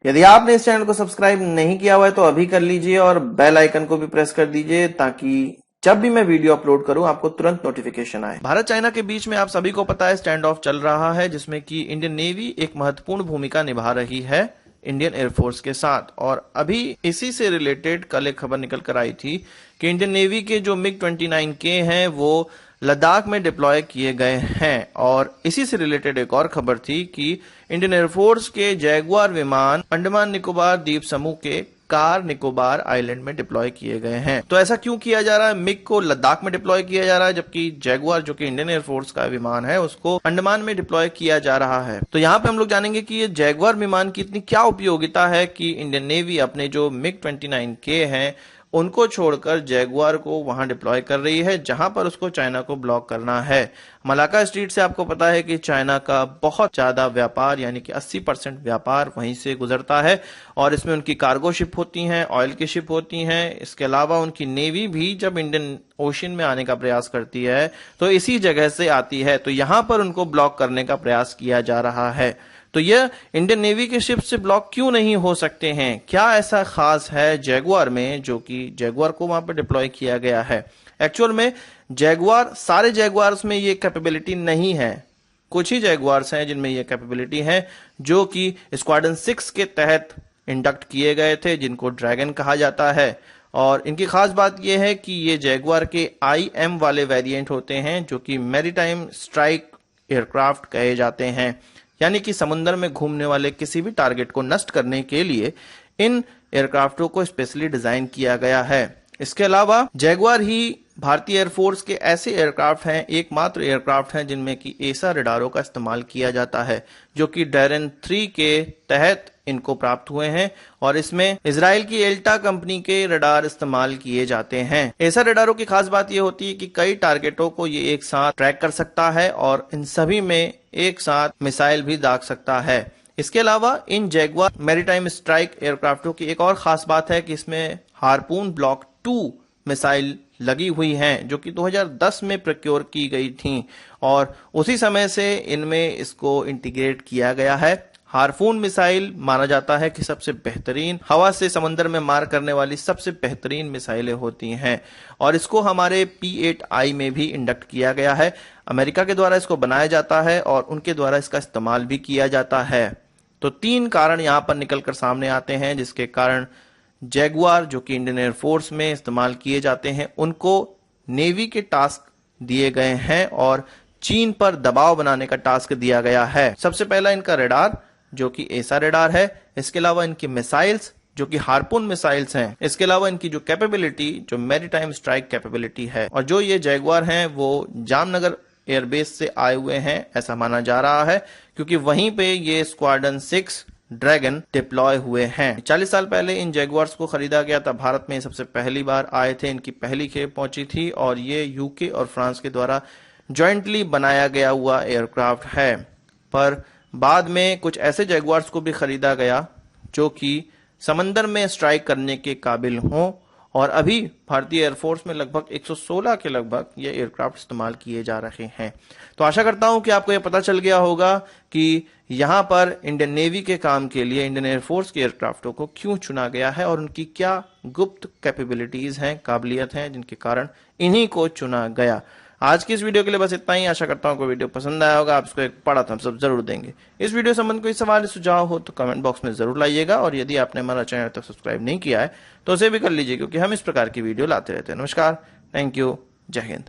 यदि आपने इस चैनल को सब्सक्राइब नहीं किया हुआ है तो अभी कर लीजिए और बेल आइकन को भी प्रेस कर दीजिए ताकि जब भी मैं वीडियो अपलोड करूं आपको तुरंत नोटिफिकेशन आए। भारत चाइना के बीच में आप सभी को पता है स्टैंड ऑफ चल रहा है, जिसमें कि इंडियन नेवी एक महत्वपूर्ण भूमिका निभा रही है इंडियन एयरफोर्स के साथ। और अभी इसी से रिलेटेड कल एक खबर निकल कर आई थी कि इंडियन नेवी के जो MiG-29K हैं वो लद्दाख में डिप्लॉय किए गए हैं। और इसी से रिलेटेड एक और खबर थी कि इंडियन एयरफोर्स के जैगुआर विमान अंडमान निकोबार द्वीप समूह के कार निकोबार आइलैंड में डिप्लॉय किए गए हैं। तो ऐसा क्यों किया जा रहा है? मिग को लद्दाख में डिप्लॉय किया जा रहा है, जबकि जैगुआर जो कि इंडियन एयरफोर्स का विमान है उसको अंडमान में डिप्लॉय किया जा रहा है। तो यहाँ पे हम लोग जानेंगे कि ये जैगुआर विमान की इतनी क्या उपयोगिता है कि इंडियन नेवी अपने जो MiG-29K हैं उनको छोड़कर जैगुआर को वहां डिप्लॉय कर रही है, जहां पर उसको चाइना को ब्लॉक करना है। मलाका स्ट्रीट से आपको पता है कि चाइना का बहुत ज्यादा व्यापार यानी कि 80% व्यापार वहीं से गुजरता है और इसमें उनकी कार्गो शिप होती हैं, ऑयल की शिप होती हैं। इसके अलावा उनकी नेवी भी जब इंडियन ओशन में आने का प्रयास करती है तो इसी जगह से आती है। तो यहां पर उनको ब्लॉक करने का प्रयास किया जा रहा है। तो यह इंडियन नेवी के शिप से ब्लॉक क्यों नहीं हो सकते हैं? क्या ऐसा खास है जैगुआर में जो कि जैगुआर को वहां पर डिप्लॉय किया गया है? एक्चुअल में जैगुआर, सारे जैगुआर्स में ये कैपेबिलिटी नहीं है। कुछ ही जैगुआर्स हैं जिनमें ये कैपेबिलिटी है, जो कि स्क्वाड्रन 6 के तहत इंडक्ट किए गए थे, जिनको ड्रैगन कहा जाता है। और इनकी खास बात यह है कि ये जैगुआर के IM वाले वेरिएंट होते हैं, जो कि मैरीटाइम स्ट्राइक एयरक्राफ्ट कहे जाते हैं, यानी कि समुद्र में घूमने वाले किसी भी टारगेट को नष्ट करने के लिए इन एयरक्राफ्टों को स्पेशली डिजाइन किया गया है। इसके अलावा जैगुआर ही भारतीय एयरफोर्स के ऐसे एयरक्राफ्ट हैं, एकमात्र एयरक्राफ्ट हैं जिनमें कि एसा रडारों का इस्तेमाल किया जाता है, जो कि डैरन 3 के तहत इनको प्राप्त हुए हैं। और इसमें इजराइल की एल्टा कंपनी के रडार इस्तेमाल किए जाते हैं। एसा रडारों की खास बात यह होती है कि कई टारगेटों को ये एक साथ ट्रैक कर सकता है और इन सभी में एक साथ मिसाइल भी दाग सकता है। इसके अलावा इन जैगुआर मैरीटाइम स्ट्राइक एयरक्राफ्टों की एक और खास बात है कि इसमें हार्पून ब्लॉक 2 मिसाइल लगी हुई हैं, जो कि 2010 में प्रोक्योर की गई थी और उसी समय से इनमें इसको इंटीग्रेट किया गया है। हार्पून मिसाइल माना जाता है कि सबसे बेहतरीन, हवा से समंदर में मार करने वाली सबसे बेहतरीन मिसाइलें होती हैं और इसको हमारे P-8I में भी इंडक्ट किया गया है। अमेरिका के द्वारा इसको बनाया जाता है और उनके द्वारा इसका इस्तेमाल भी किया जाता है। तो 3 कारण यहां पर निकलकर सामने आते हैं जिसके कारण जैगुआर, जो कि इंडियन एयरफोर्स में इस्तेमाल किए जाते हैं, उनको नेवी के टास्क दिए गए हैं और चीन पर दबाव बनाने का टास्क दिया गया है। सबसे पहला इनका रडार, जो कि एसा रडार है। इसके अलावा इनकी मिसाइल्स, जो कि हार्पून मिसाइल्स हैं। इसके अलावा इनकी जो कैपेबिलिटी, जो मैरीटाइम स्ट्राइक कैपेबिलिटी है। और जो ये जैगुआर हैं वो जामनगर एयरबेस से आए हुए हैं ऐसा माना जा रहा है, क्योंकि वहीं पे ये स्क्वाड्रन 6 ड्रैगन डिप्लॉय हुए हैं। 40 साल पहले इन जैगुआर्स को खरीदा गया था। भारत में सबसे पहली बार आए थे, इनकी पहली खेप पहुंची थी और ये यूके और फ्रांस के द्वारा जॉइंटली बनाया गया हुआ एयरक्राफ्ट है। पर बाद में कुछ ऐसे जैगुआर्स को भी खरीदा गया जो कि समंदर में स्ट्राइक करने के काबिल हों और अभी भारतीय एयरफोर्स में लगभग 116 के लगभग ये एयरक्राफ्ट इस्तेमाल किए जा रहे हैं। तो आशा करता हूं कि आपको यह पता चल गया होगा कि यहां पर इंडियन नेवी के काम के लिए इंडियन एयरफोर्स के एयरक्राफ्टों को क्यों चुना गया है और उनकी क्या गुप्त कैपेबिलिटीज हैं, काबिलियत हैं, जिनके कारण इन्हीं को चुना गया। आज की इस वीडियो के लिए बस इतना ही। आशा करता हूं कि वीडियो पसंद आया होगा, आप इसको एक बड़ा थम्स अप जरूर देंगे। इस वीडियो संबंध कोई सवाल सुझाव हो तो कमेंट बॉक्स में जरूर लाइएगा और यदि आपने हमारा चैनल तक सब्सक्राइब नहीं किया है तो उसे भी कर लीजिए, क्योंकि हम इस प्रकार की वीडियो लाते रहते हैं। नमस्कार, थैंक यू, जय हिंद।